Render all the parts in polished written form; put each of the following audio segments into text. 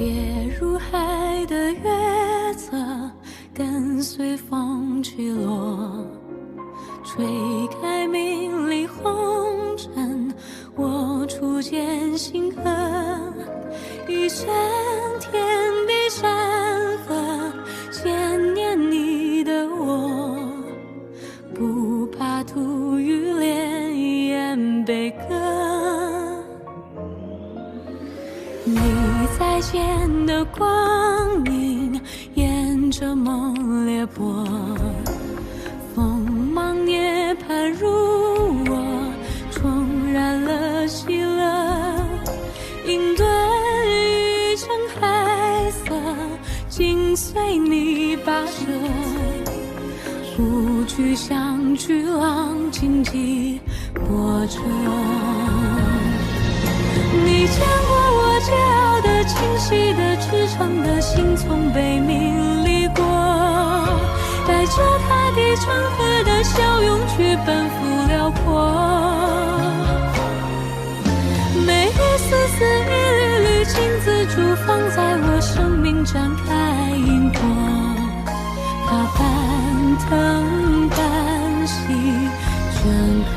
跌入海的月色，跟随风去落，吹开明丽红尘，我初见星河，一生天地山河，千年你的我，不怕土与莲言悲歌。你在前的光影，沿着梦裂波，锋芒涅槃如我，重燃了喜乐，应顿于成海色，紧随你跋涉，不惧像巨浪荆棘波折。你见过我桀骜的、清晰的、赤诚的心，从被名利过，带着他地成河的笑容去奔赴辽阔。每一丝丝、一缕缕金字珠，放在我生命展开因果，它奔腾般喜镌刻。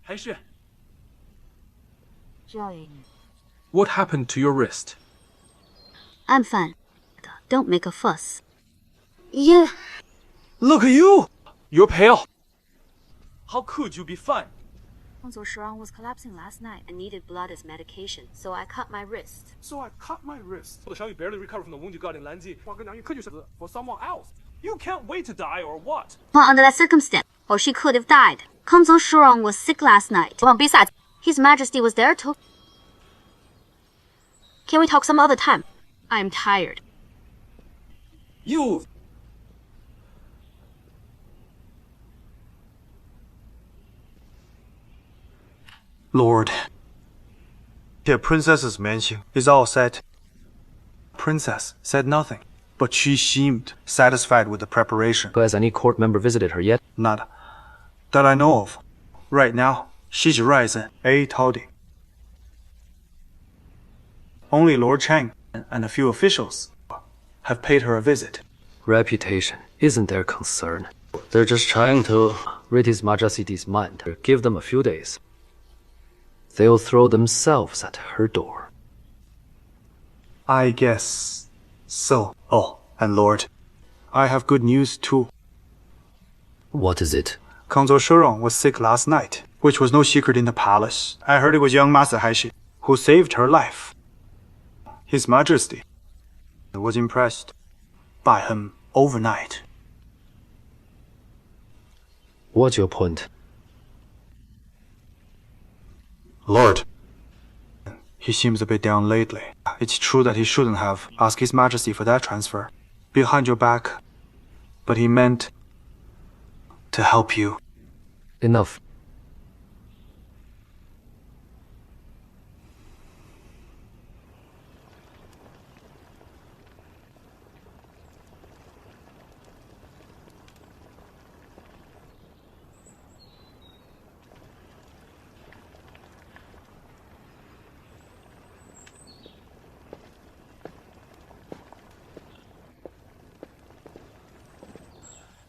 Hai Shi, Joey. what happened to your wrist? I'm fine. Don't make a fuss. Yeah. Look at you! You're pale. How could you be fine? Fang Zhu was collapsing last night and needed blood as medication, so I cut my wrist. The Xiao Yu barely recovered from the wound you got in Lanji. For someone else. You can't wait to die or what? Well, under that circumstance, or she could have died. Fang Zhu was sick last night. Besides, His Majesty was there too. Can we talk some other time? I'm tired. You... Lord, the princess's mansion is all set. Princess said nothing, but she seemed satisfied with the preparation. Has any court member visited her yet? Not that I know of. Right now, she's rising a toddy. Only Lord Chang and a few officials have paid her a visit. Reputation isn't their concern. They're just trying to rid His Majesty's mind. Give them a few days. They'll throw themselves at her door. I guess so. Oh, and Lord, I have good news too. What is it? Fang Zhu was sick last night, which was no secret in the palace. I heard it was young Master Hai Shi who saved her life. His Majesty was impressed by him overnight. What's your point? Lord, he seems a bit down lately. It's true that he shouldn't have asked His Majesty for that transfer behind your back, but he meant to help you. Enough.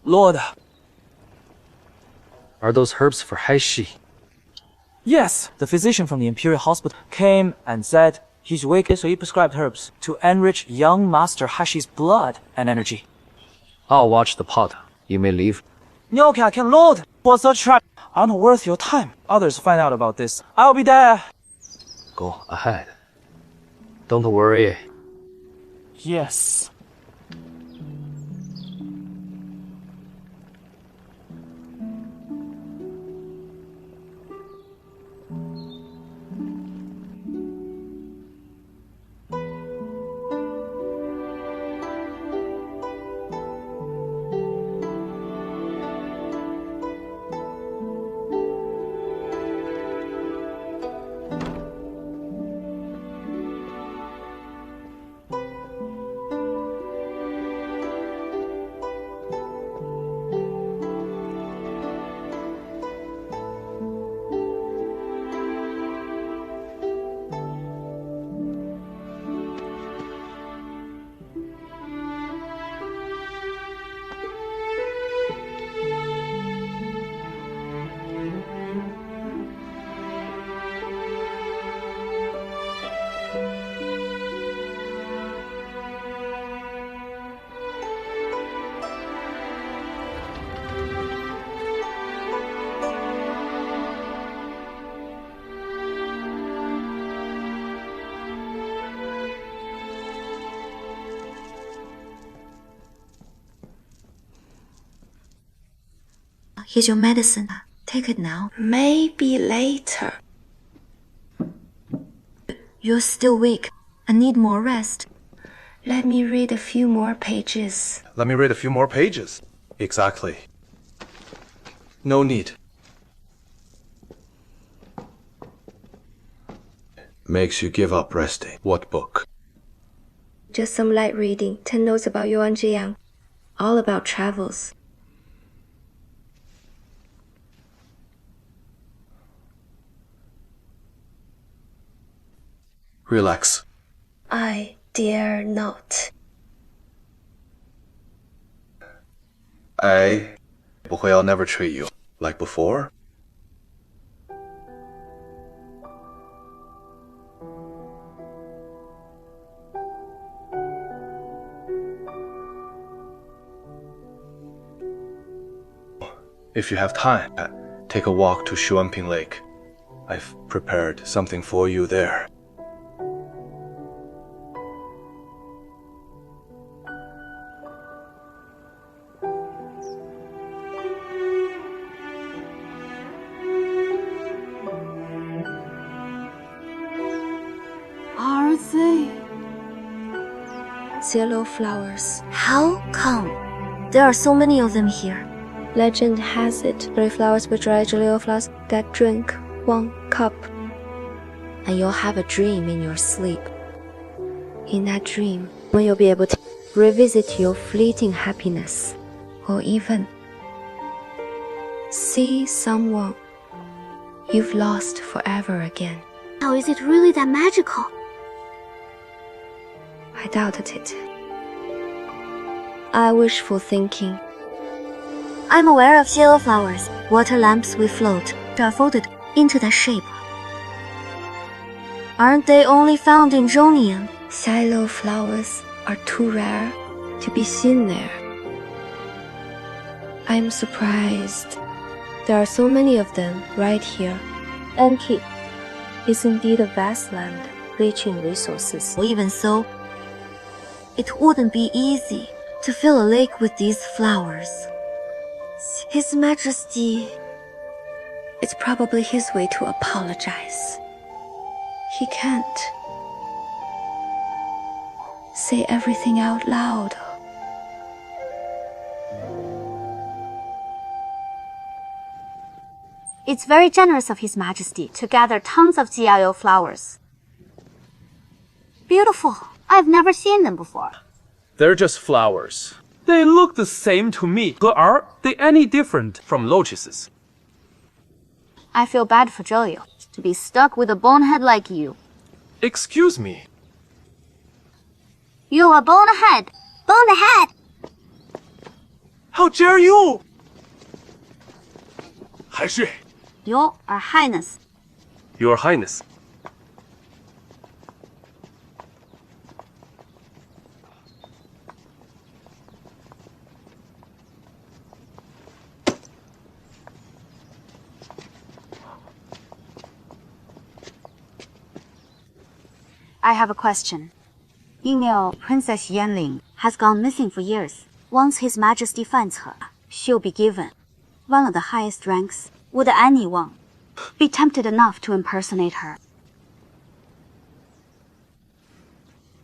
Lord. Are those herbs for Hai Shi? Yes, the physician from the imperial hospital came and said he's weak, so he prescribed herbs to enrich young Master Hai Shi's blood and energy. I'll watch the pot. You may leave. No, Captain Lord, for such trap aren't worth your time. Others find out about this. I'll be there. Go ahead. Don't worry. Yes. Here's your medicine. Take it now. Maybe later. You're still weak and need more rest. Let me read a few more pages. Let me read a few more pages. Exactly. No need. Makes you give up resting. What book? Just some light reading. 10 notes about Yuan Zhiyang. All about travels. Relax. I dare not. I'll never treat you like before. If you have time, take a walk to Xuanping Lake. I've prepared something for you there. Are they? Yellow flowers. How come? There are so many of them here. Legend has it, red flowers with dry yellow flowers that drink 1 cup. And you'll have a dream in your sleep. In that dream, when you'll be able to revisit your fleeting happiness, or even see someone you've lost forever again. Now, is it really that magical? I doubted it. I wishful thinking. I'm aware of yellow flowers. Water lamps will float, are folded into that shape. Aren't they only found in Zhongyang? Yellow flowers are too rare to be seen there. I'm surprised. There are so many of them right here. Enki is indeed a vast land, rich in resources. Even so, it wouldn't be easy to fill a lake with these flowers. His Majesty... It's probably his way to apologize. He can't say everything out loud. It's very generous of His Majesty to gather tons of jiao flowers. Beautiful. I've never seen them before. They're just flowers. They look the same to me. But are they any different from lotuses? I feel bad for Zhou to be stuck with a bonehead like you. Excuse me. You're a bonehead! Bonehead! How dare you! Hai Shi. Your Highness. Your Highness. I have a question. Female Princess Yanling has gone missing for years. Once His Majesty finds her, she'll be given one of the highest ranks. Would anyone be tempted enough to impersonate her?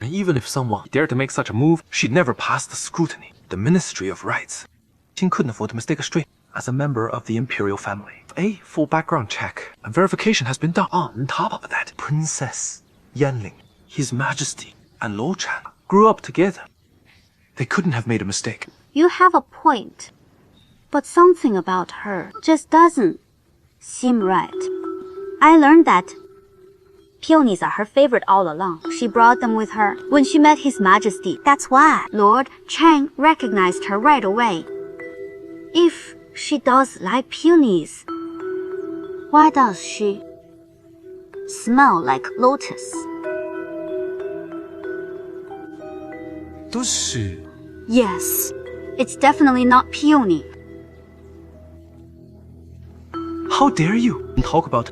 Even if someone dared to make such a move, she'd never pass the scrutiny. The Ministry of Rights. She couldn't afford to mistake a stray as a member of the imperial family. A full background check and verification has been done. On top of that, Princess Yanling, His Majesty, and Lo Chan grew up together. They couldn't have made a mistake. You have a point. But something about her just doesn't seem right. I learned that peonies are her favorite all along. She brought them with her when she met His Majesty. That's why Lord Chang recognized her right away. If she does like peonies, why does she smell like lotus? Does she? Yes, it's definitely not peony. How dare you talk about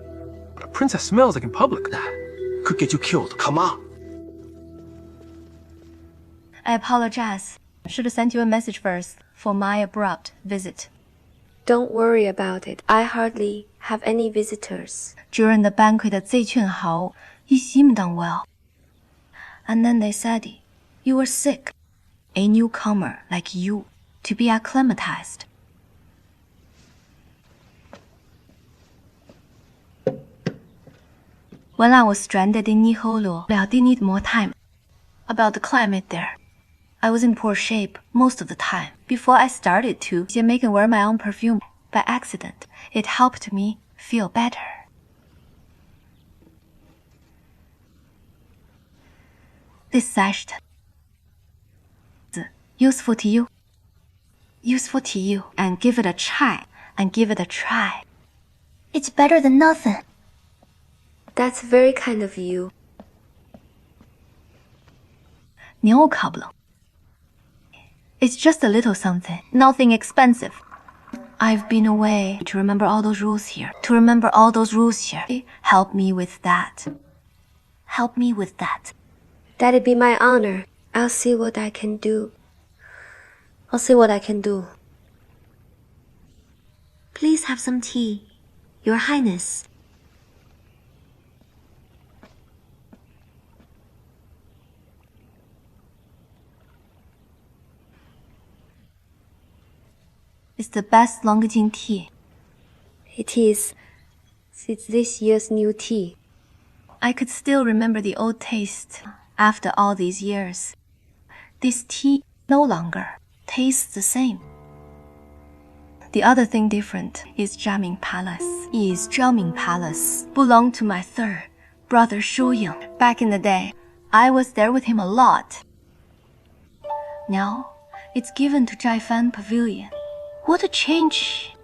what a princess smells like in public? That could get you killed. Come on. I apologize. Should have sent you a message first for my abrupt visit. Don't worry about it. I hardly have any visitors. During the banquet at Zheng, you seemed unwell. And then they said you were sick. A newcomer like you, to be acclimatized. When I was stranded in Niholo, I did need more time. About the climate there. I was in poor shape most of the time. Before I started to make and wear my own perfume by accident, it helped me feel better. This sachet. Useful to you. Useful to you. And give it a try. And give it a try. It's better than nothing. That's very kind of you. 牛可不冷. It's just a little something, nothing expensive. I've been away to remember all those rules here. To remember all those rules here. Help me with that. Help me with that. That'd be my honor. I'll see what I can do. I'll see what I can do. Please have some tea, Your Highness. It's the best Longitude tea. It is. It's this year's new tea. I could still remember the old taste after all these years. This tea no longer tastes the same. The other thing different is Zhaming Palace. Belonged to my third brother Shu Ying. Back in the day, I was there with him a lot. Now, it's given to Zhaifan Pavilion. What a change!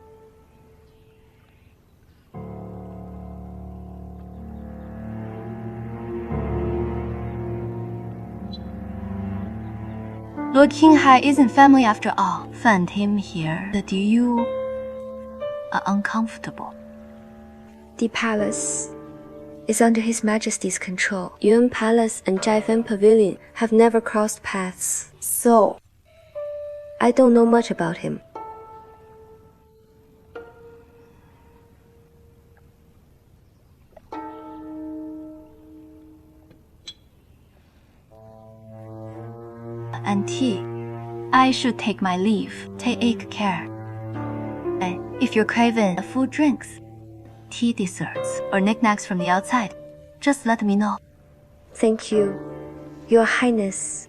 Lord Qinghai isn't family after all. Found him here. That you are uncomfortable. The palace is under His Majesty's control. Yuan Palace and Zhaifan Pavilion have never crossed paths. So, I don't know much about him. And tea. I should take my leave. Take care. If you're craving food drinks, tea desserts, or knickknacks from the outside, just let me know. Thank you, Your Highness.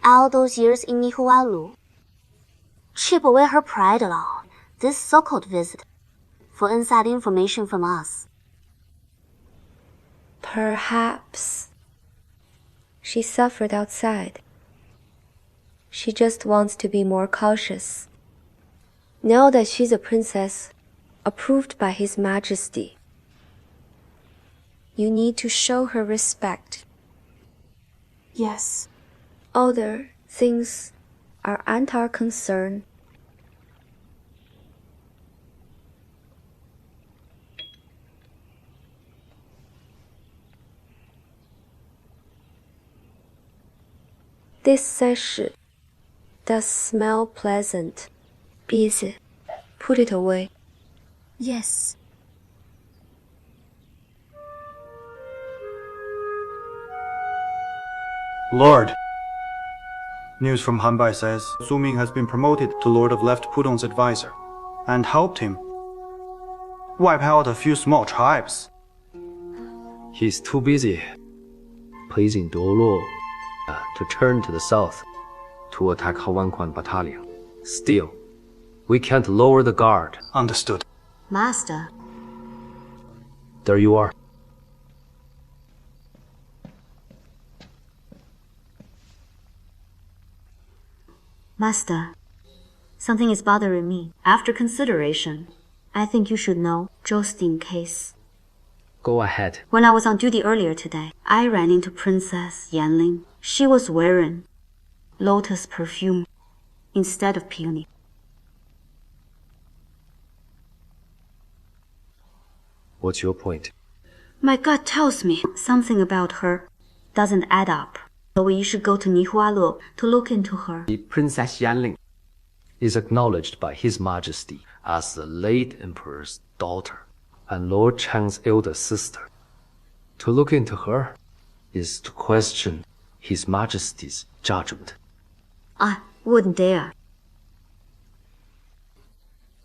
All those years in Nihualu, chip away her pride along this so-called visit for inside information from us. Perhaps she suffered outside. She just wants to be more cautious. Now that she's a princess, approved by His Majesty, you need to show her respect. Yes. Other things aren't our concern. This sachet does smell pleasant. Busy. Put it away. Yes. Lord. News from Hanbai says Su Ming has been promoted to Lord of Left Pudong's advisor and helped him wipe out a few small tribes. He's too busy pleasing Doluo to turn to the south to attack Hawanquan Battalion. Still, we can't lower the guard. Understood. Master. There you are. Master, something is bothering me. After consideration, I think you should know, just in case. Go ahead. When I was on duty earlier today, I ran into Princess Yanling. She was wearing lotus perfume instead of peony. What's your point? My gut tells me something about her doesn't add up. So we should go to Nihualo to look into her. Princess Yanling is acknowledged by His Majesty as the late Emperor's daughter and Lord Chang's elder sister. To look into her is to question His Majesty's judgment. I wouldn't dare.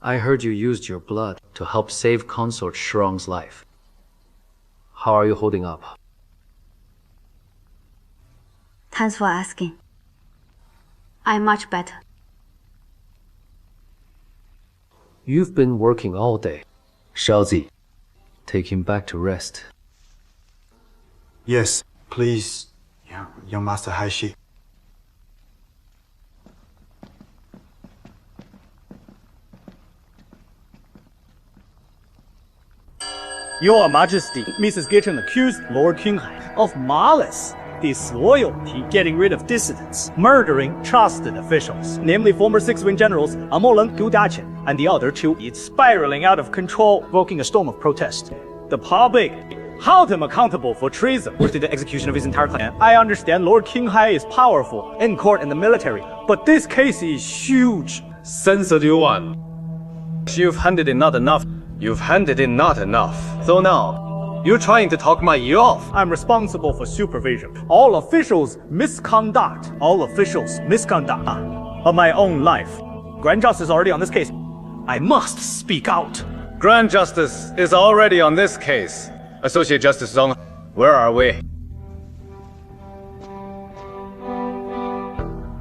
I heard you used your blood to help save Consort Shrong's life. How are you holding up? Thanks for asking. I'm much better. You've been working all day. Shaozi, take him back to rest. Yes, please, young Master Hai Shi. Your Majesty, Mrs. Gitton accused Lord Qinghai of malice, disloyalty, getting rid of dissidents, murdering trusted officials, namely former six-wing generals Amolan Gudachen and the other two. It's spiraling out of control, provoking a storm of protest. The public held him accountable for treason, ordered the execution of his entire clan. I understand Lord Qinghai is powerful in court and the military, but this case is huge. Censor Yuan. You've handed in not enough. You've handed in not enough. So now, you're trying to talk my ear off. I'm responsible for supervision. All officials misconduct. All officials misconduct of my own life. Grand Justice is already on this case. I must speak out. Grand Justice is already on this case. Associate Justice Zheng, where are we?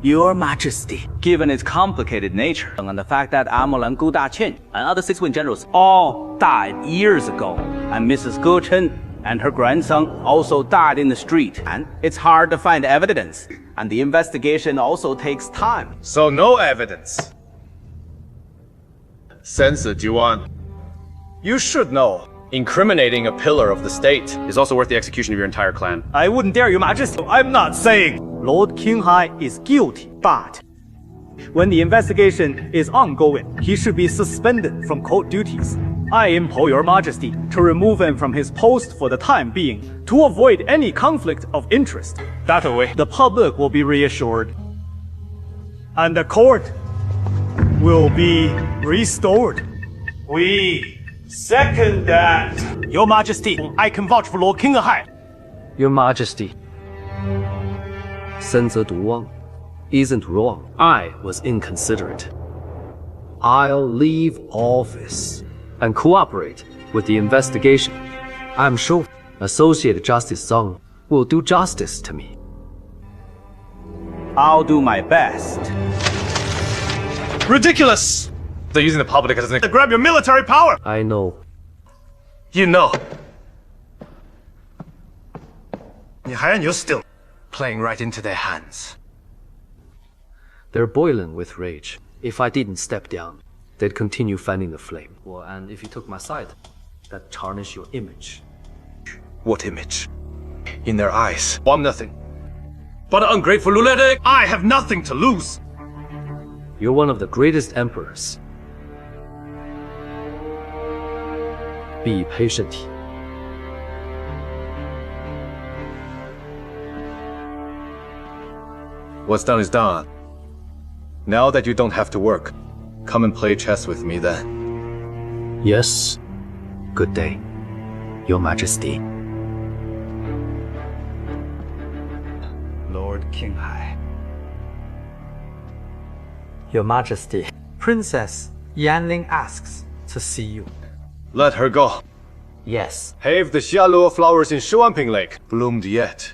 Your Majesty, given its complicated nature and the fact that Amolan Gu Daqian and other six-wing generals all died years ago, and Mrs. Gu Chen and her grandson also died in the street, and it's hard to find evidence, and the investigation also takes time. So no evidence. Censor Yuan. You should know, incriminating a pillar of the state is also worth the execution of your entire clan. I wouldn't dare, Your Majesty. I'm not saying Lord Qinghai is guilty, but when the investigation is ongoing, he should be suspended from court duties. I implore Your Majesty to remove him from his post for the time being, to avoid any conflict of interest. That way, the public will be reassured, and the court will be restored. We second that. Your Majesty, I can vouch for Lord Qinghai. Your Majesty, Censor Du Wang isn't wrong. I was inconsiderate. I'll leave office and cooperate with the investigation. I'm sure Associate Justice Zheng will do justice to me. I'll do my best. Ridiculous! They're using the public as an... Grab your military power! I know. You know. You're still playing right into their hands. They're boiling with rage. If I didn't step down, they'd continue fanning the flame. Well, and if you took my side, that'd tarnish your image. What image? In their eyes. I'm nothing. But ungrateful lunatic! I have nothing to lose! You're one of the greatest emperors. Be patient. What's done is done. Now that you don't have to work, come and play chess with me then. Yes. Good day, Your Majesty. Lord Qinghai. Your Majesty, Princess Yanling asks to see you. Let her go. Yes. Have the Xialuo flowers in Shuanping Lake bloomed yet?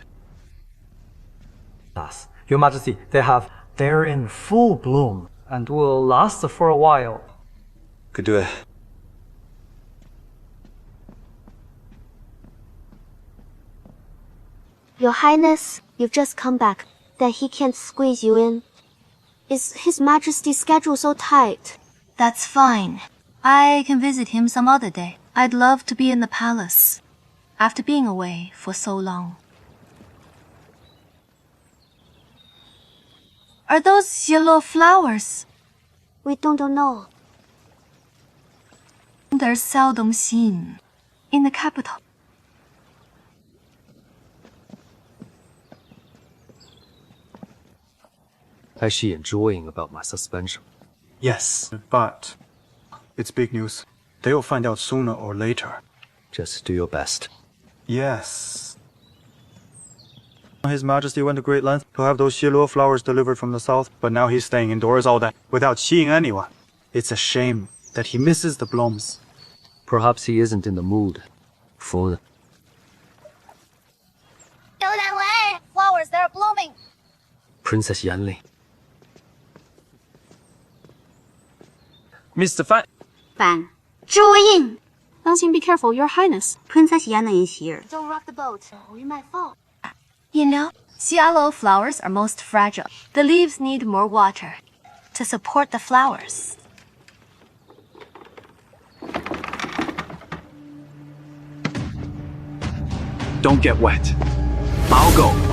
Thus, Your Majesty, they're in full bloom and will last for a while. Could do it. Your Highness, you've just come back. That he can't squeeze you in. Is His Majesty's schedule so tight? That's fine. I can visit him some other day. I'd love to be in the palace. after being away for so long. Are those yellow flowers? We don't know. They're seldom seen in the capital. Has she enjoying about my suspension? Yes, but it's big news. They'll find out sooner or later. Just do your best. Yes. His Majesty went to great lengths to have those Xiluo flowers delivered from the south, but now he's staying indoors all day without seeing anyone. It's a shame that he misses the blooms. Perhaps he isn't in the mood for the... Go that way! Flowers, they're blooming! Princess Yanli. Mr. Fan. Fan. Zhu Ying! Be careful, Your Highness. Princess Yana is here. Don't rock the boat, or we might fall. You know, yellow flowers are most fragile. The leaves need more water to support the flowers. Don't get wet. I'll go.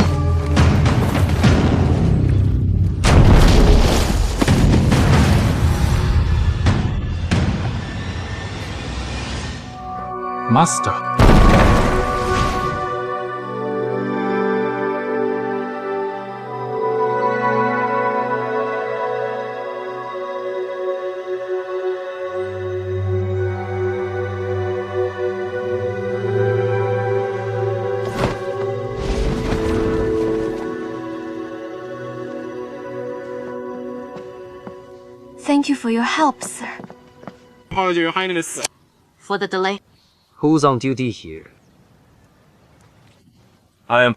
Master. Thank you for your help, sir. Apology, Your Highness. For the delay. Who's on duty here? I am.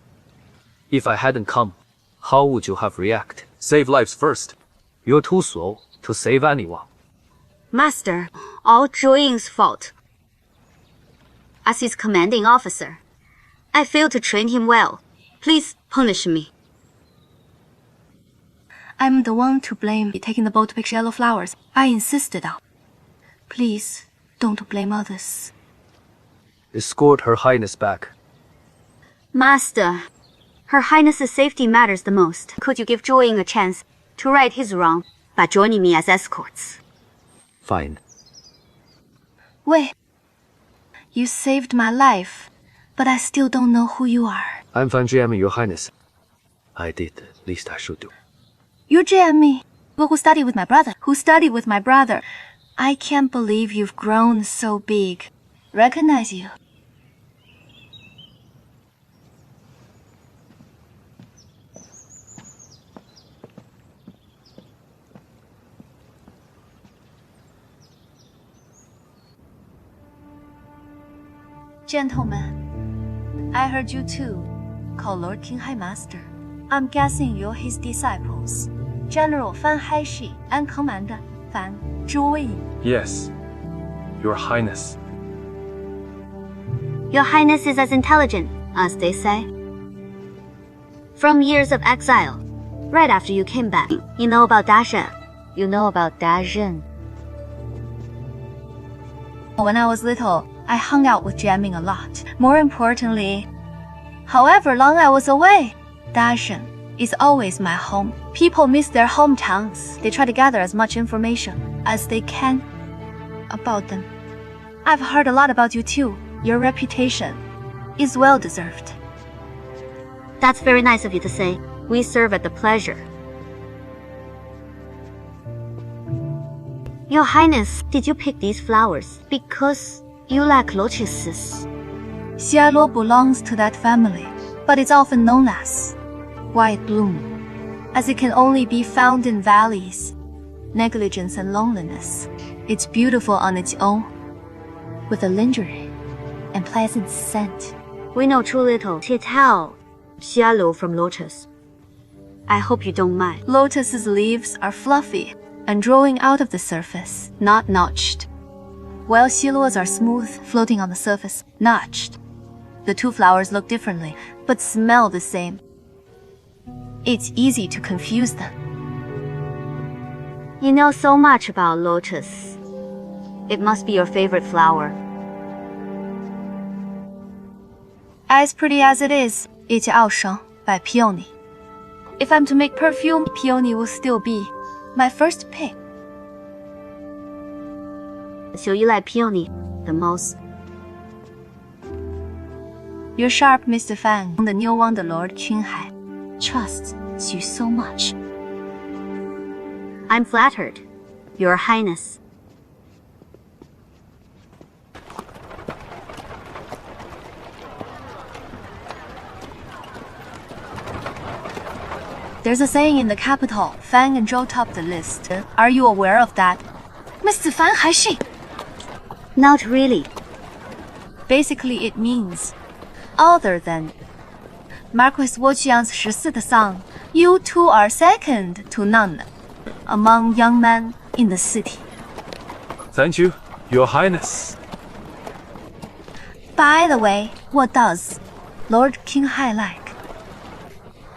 If I hadn't come, how would you have reacted? Save lives first. You're too slow to save anyone. Master, all Zhu Ying's fault. As his commanding officer, I failed to train him well. Please punish me. I'm the one to blame for taking the boat to pick yellow flowers. I insisted on. Please, don't blame others. Escort Her Highness back. Master, Her Highness's safety matters the most. Could you give Zhu Ying a chance to right his wrong by joining me as escorts? Fine. Wait. You saved my life, but I still don't know who you are. I'm Fang Zhu, Your Highness. I did the least I should do. You GM me. But who studied with my brother? Who studied with my brother? I can't believe you've grown so big. Recognize you. Gentlemen, I heard you too call Lord King Hai Master. I'm guessing you're his disciples. General Fan Hai Shi and Commander Fan Zhu. Yes, Your Highness. Your Highness is as intelligent, as they say. From years of exile, right after you came back, you know about Da Zhen. You know about Da Zhen. When I was little, I hung out with Jianming a lot. More importantly, however long I was away, Da Zhen is always my home. People miss their hometowns. They try to gather as much information as they can about them. I've heard a lot about you too. Your reputation is well deserved. That's very nice of you to say. We serve at the pleasure. Your Highness, did you pick these flowers because you like lotuses? Xialuo belongs to that family, but it's often known as white bloom, as it can only be found in valleys, negligence and loneliness. It's beautiful on its own, with a lingering and pleasant scent. We know too little to tell Xialuo from lotus. I hope you don't mind. Lotus's leaves are fluffy and growing out of the surface, not notched, while Xiluo's are smooth, floating on the surface, notched. The two flowers look differently, but smell the same. It's easy to confuse them. You know so much about lotus. It must be your favorite flower. As pretty as it is, 一切翱翔 by Peony. If I'm to make perfume, Peony will still be my first pick. So you like Peony the most? You're sharp, Mr. Fang. The new one, the Lord Qinghai, trusts you so much. I'm flattered, Your Highness. There's a saying in the capital, Fang and Zhou top the list. Are you aware of that? Mr. Fang Hai Shi. Not really. Basically, it means, other than Marquis Woqiang's 14th son, you two are second to none among young men in the city. Thank you, Your Highness. By the way, what does Lord Qinghai like?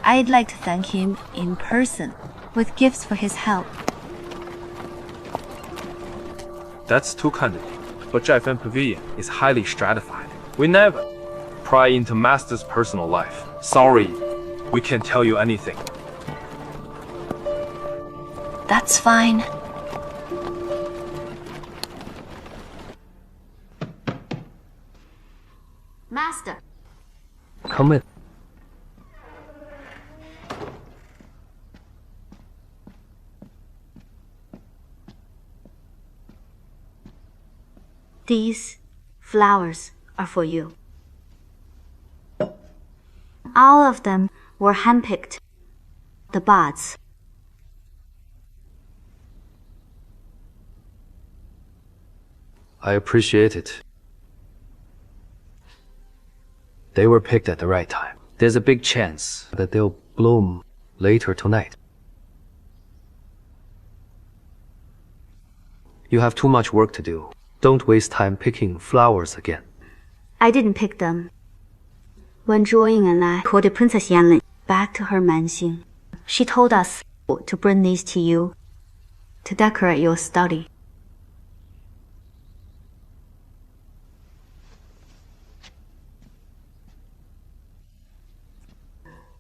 I'd like to thank him in person with gifts for his help. That's too kind of you. But Zhaifan Pavilion is highly stratified. We never pry into Master's personal life. Sorry, we can't tell you anything. That's fine. Master. Come in. These flowers are for you. All of them were handpicked. The buds. I appreciate it. They were picked at the right time. There's a big chance that they'll bloom later tonight. You have too much work to do. Don't waste time picking flowers again. I didn't pick them. When Zhuo Ying and I escorted Princess Yanlin back to her mansion, she told us to bring these to you to decorate your study.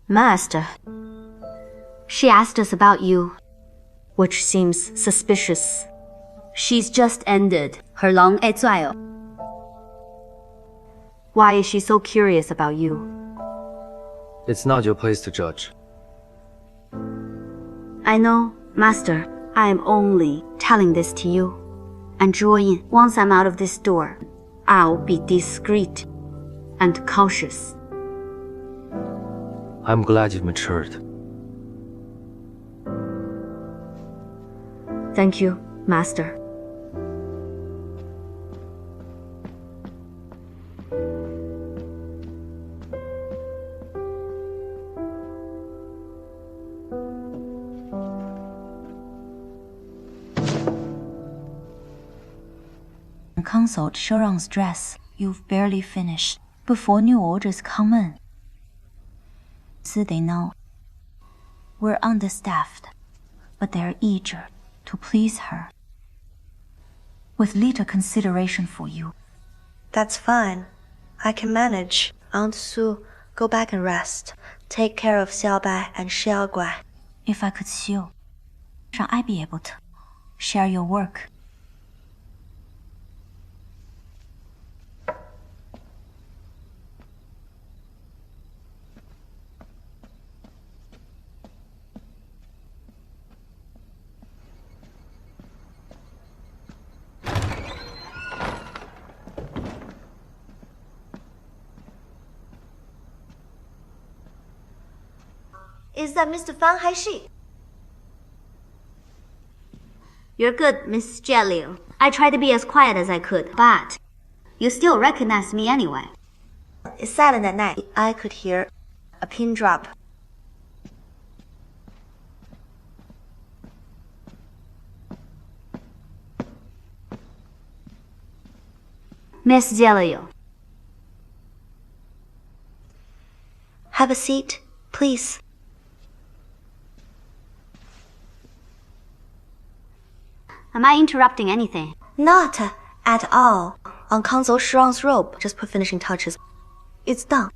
Master, she asked us about you, which seems suspicious. She's just ended her long exile. Why is she so curious about you? It's not your place to judge. I know, Master. I am only telling this to you. And Zhuo Yin, once I'm out of this door, I'll be discreet and cautious. I'm glad you've matured. Thank you, Master. Consult Shirang's dress. You've barely finished before new orders come in. So they know we're understaffed, but they're eager to please her, with little consideration for you. That's fine. I can manage. Aunt Su, go back and rest. Take care of Xiaobai and Xiaoguai. If I could sew, shall I be able to share your work? Is that Mr. Fang Hai Shi? You're good, Miss Jieliu. I tried to be as quiet as I could, but you still recognize me anyway. It's silent at night. I could hear a pin drop. Miss Jieliu. Have a seat, please. Am I interrupting anything? Not at all. On Kangzhou Shirang's robe, just put finishing touches. It's done.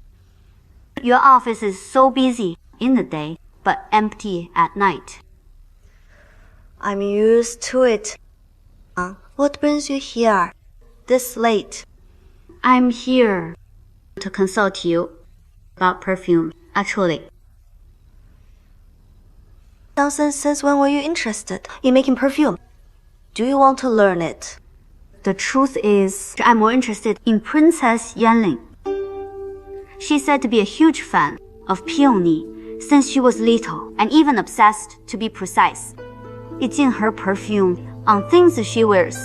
Your office is so busy in the day, but empty at night. I'm used to it. What brings you here this late? I'm here to consult you about perfume, actually. Since when were you interested in making perfume? Do you want to learn it? The truth is, I'm more interested in Princess Yanling. She's said to be a huge fan of peony since she was little, and even obsessed, to be precise. It's in her perfume, on things she wears,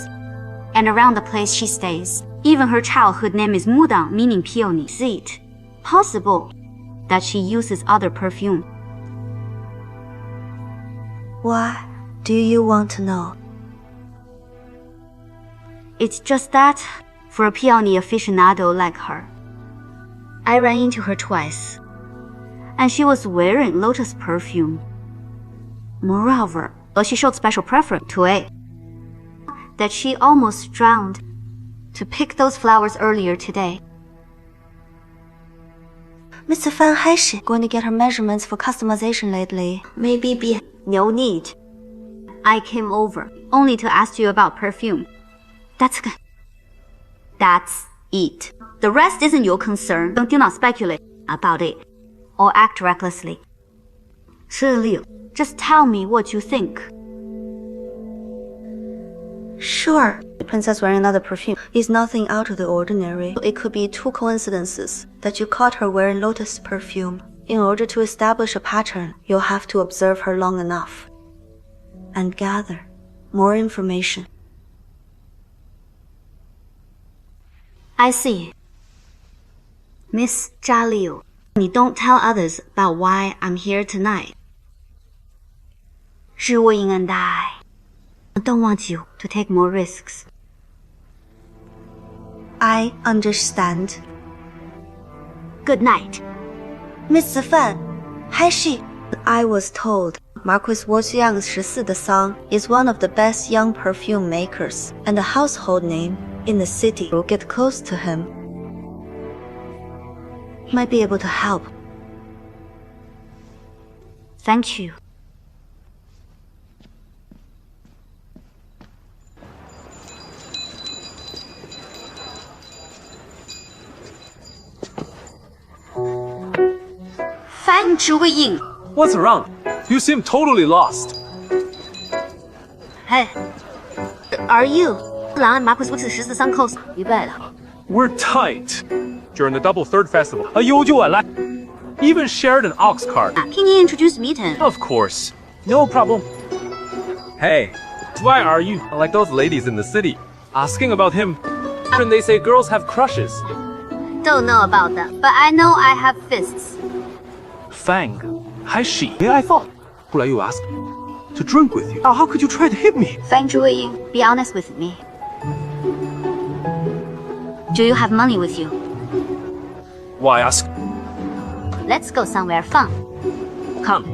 and around the place she stays. Even her childhood name is Mudang, meaning peony. Is it possible that she uses other perfume? Why do you want to know? It's just that, for a peony aficionado like her, I ran into her twice, and she was wearing lotus perfume. Moreover, she showed special preference to it, that she almost drowned to pick those flowers earlier today. Mr. Fang Hai Shi going to get her measurements for customization lately. Maybe be no need. I came over only to ask you about perfume. That's good. That's it. The rest isn't your concern. Do not speculate about it or act recklessly. Liu, just tell me what you think. Sure. The princess wearing another perfume is nothing out of the ordinary. It could be two coincidences that you caught her wearing lotus perfume. In order to establish a pattern, you'll have to observe her long enough and gather more information. I see. Miss Zha Liu, you don't tell others about why I'm here tonight. 是我应恩待. I don't want you to take more risks. I understand. Good night. Mr. Fan, Hai Shi. I was told Marquis Woxiang's 14 的 Song is one of the best young perfume makers and a household name in the city. Will get close to him. Might be able to help. Thank you. Fang Zhu. What's wrong? You seem totally lost. Hey, are you? 朗安马奎斯14 Song close. 预备了. We're tight. During the Double Third Festival, a Youju晚来 even shared an ox cart. Can you introduce me to him? Of course. No problem. Hey, why are you like those ladies in the city asking about him? And they say girls have crushes. Don't know about that, but I know I have fists. Fang, Hai Shi. I thought. 后来 you asked to drink with you. How could you try to hit me? Fang Zhu, be honest with me. Do you have money with you? Why ask? Let's go somewhere fun. Come.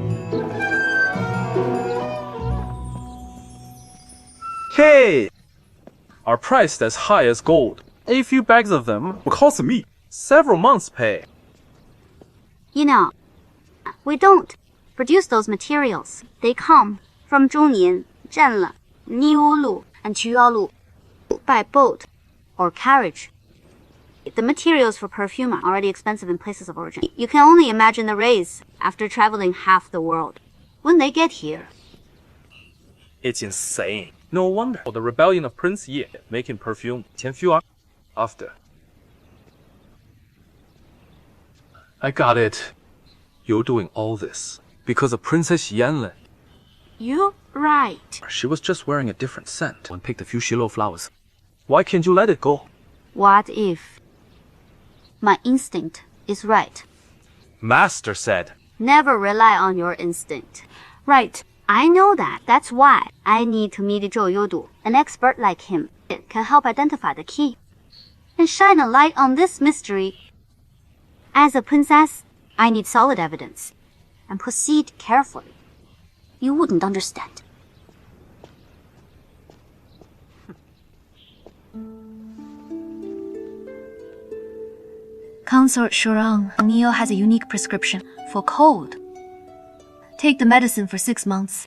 Hey! Are priced as high as gold. A few bags of them will cost me several months' pay. You know, we don't produce those materials. They come from Zhongnian, Zhenle, Niulu, and Quyaolu by boat or carriage. The materials for perfume are already expensive in places of origin. You can only imagine the raise after traveling half the world. When they get here. It's insane. No wonder. The rebellion of Prince Ye making perfume. 前夫啊 after. I got it. You're doing all this because of Princess Yanling. You're right. She was just wearing a different scent and picked a few Shilo flowers. Why can't you let it go? What if my instinct is right? Master said. Never rely on your instinct. Right. I know that. That's why I need to meet Zhou Youdu. An expert like him can help identify the key and shine a light on this mystery. As a princess, I need solid evidence and proceed carefully. You wouldn't understand. Consort Shurang, Neo has a unique prescription for cold. Take the medicine for 6 months,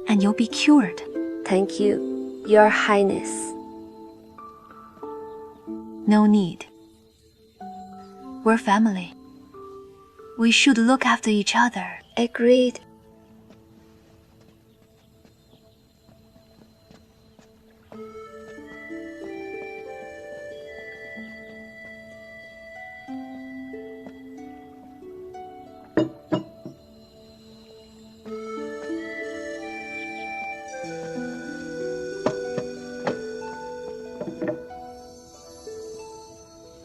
and you'll be cured. Thank you, Your Highness. No need. We're family. We should look after each other. Agreed.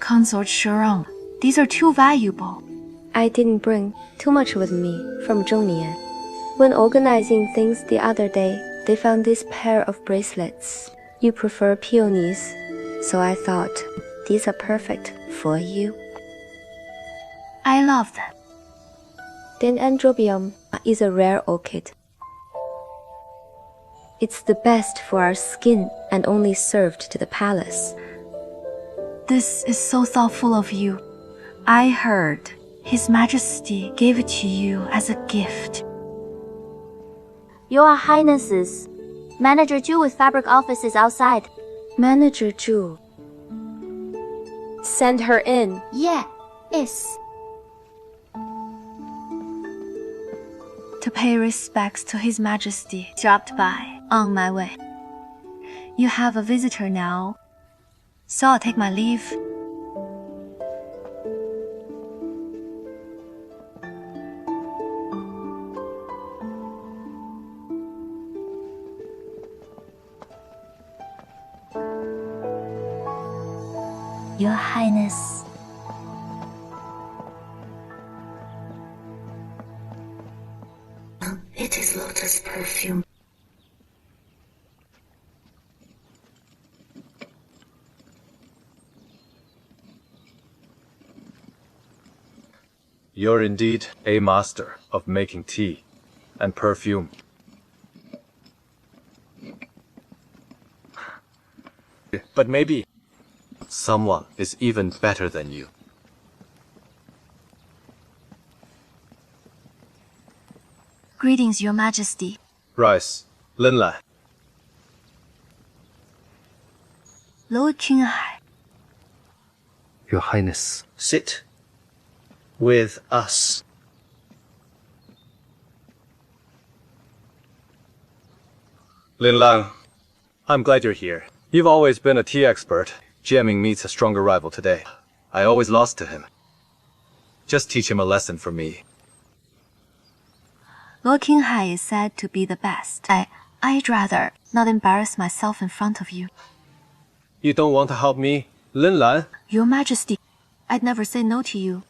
Consort Shurang, these are too valuable. I didn't bring too much with me from Zhongnian. When organizing things the other day, they found this pair of bracelets. You prefer peonies, so I thought these are perfect for you. I love them. Dendrobium is a rare orchid. It's the best for our skin and only served to the palace. This is so thoughtful of you. I heard His Majesty gave it to you as a gift. Your Highnesses, Manager Zhu with fabric office is outside. Manager Zhu. Send her in. Yes. To pay respects to His Majesty, dropped by on my way. You have a visitor now, so I'll take my leave. Your Highness. It is lotus perfume. You're indeed a master of making tea and perfume. But maybe someone is even better than you. Greetings, Your Majesty. Rice, Linlan. Lord Qinghai. Your Highness. Sit with us. Linlan, I'm glad you're here. You've always been a tea expert. Jamming meets a stronger rival today. I always lost to him. Just teach him a lesson for me. Lord Qinghai is said to be the best. I'd rather not embarrass myself in front of you. You don't want to help me, Linlan? Your Majesty, I'd never say no to you.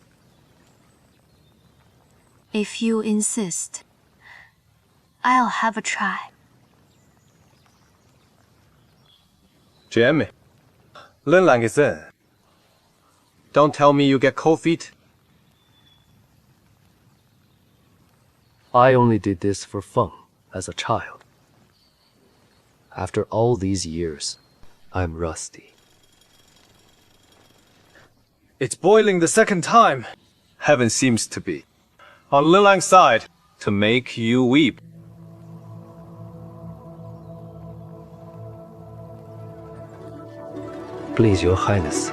If you insist, I'll have a try. Jam me. Linlan is in. Don't tell me you get cold feet. I only did this for fun as a child. After all these years, I'm rusty. It's boiling the second time. Heaven seems to be on Linlan's side to make you weep. Please, Your Highness.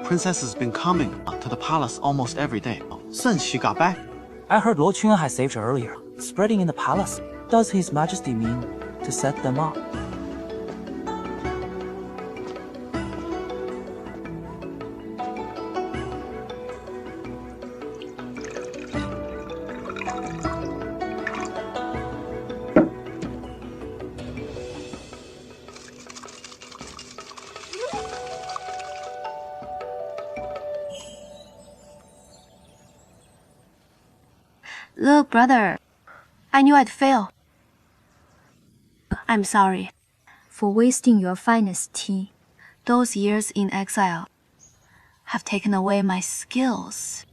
Princess has been coming to the palace almost every day since she got back. I heard Lord Qinghai saved her earlier. Spreading in the palace. Does His Majesty mean to set them up? Look, brother, I knew I'd fail. I'm sorry for wasting your finest tea. Those years in exile have taken away my skills.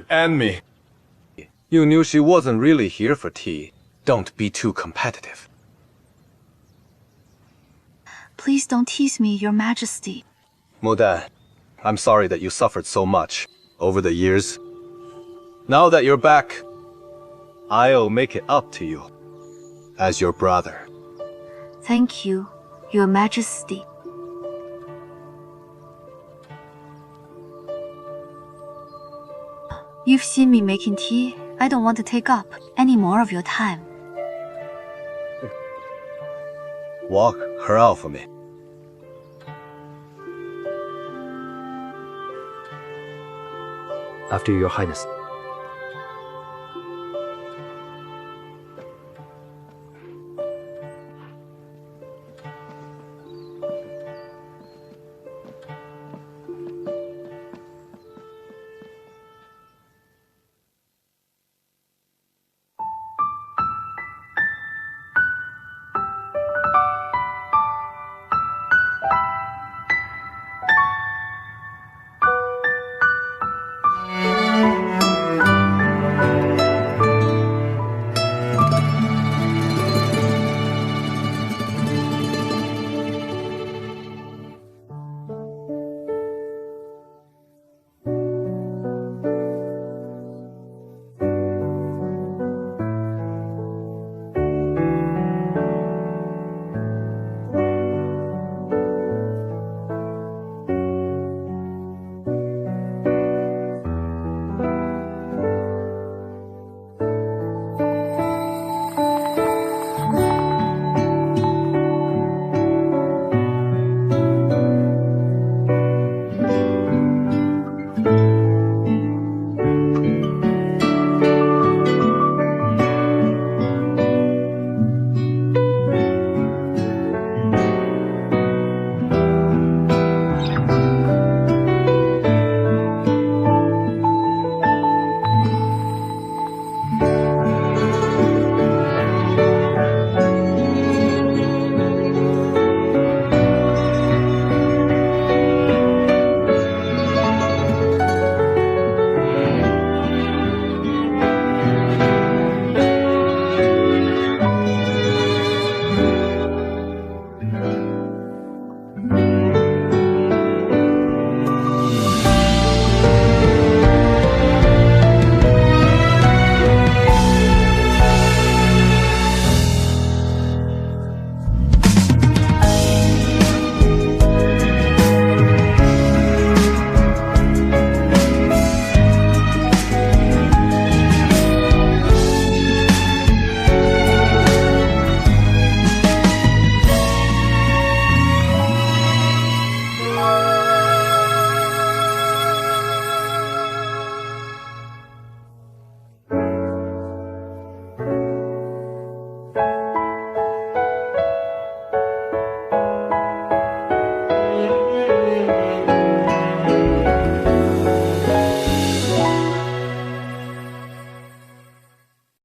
And me. You knew she wasn't really here for tea. Don't be too competitive. Please don't tease me, Your Majesty. Modan, I'm sorry that you suffered so much over the years. Now that you're back, I'll make it up to you as your brother. Thank you, Your Majesty. You've seen me making tea. I don't want to take up any more of your time. Walk her out for me. After your highness.